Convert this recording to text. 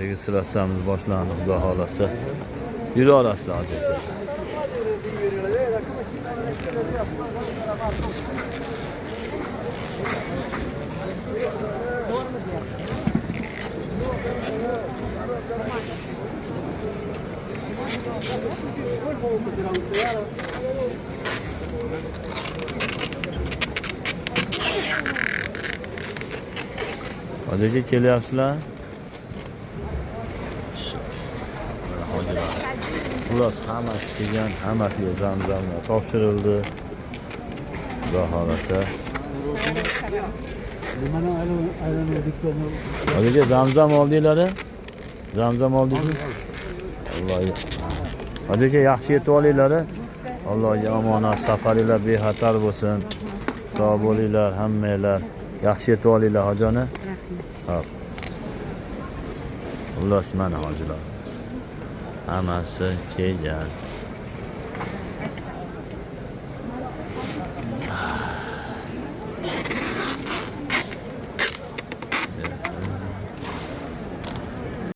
registratsiyamiz boshlandi, xudo xolasa. Yura olasizlar hozir. Hozirga kelyapsizlar. Hojilar. Xullas hammasi kelgan, hammasiga zamzamlar topshirildi. Xudo xolasa. Hozirga zamzam oldinglar? Zamzam oldingiz? Alloh. Hozirga yaxshi yetib olinglar. Allohga omonat, safaringlar bexatar bo'lsin. Sog' bo'linglar hammanglar. Yaxshi yetib olinglar hojoni. Hop. Xullas mana hojilar. Hammasi kelgan.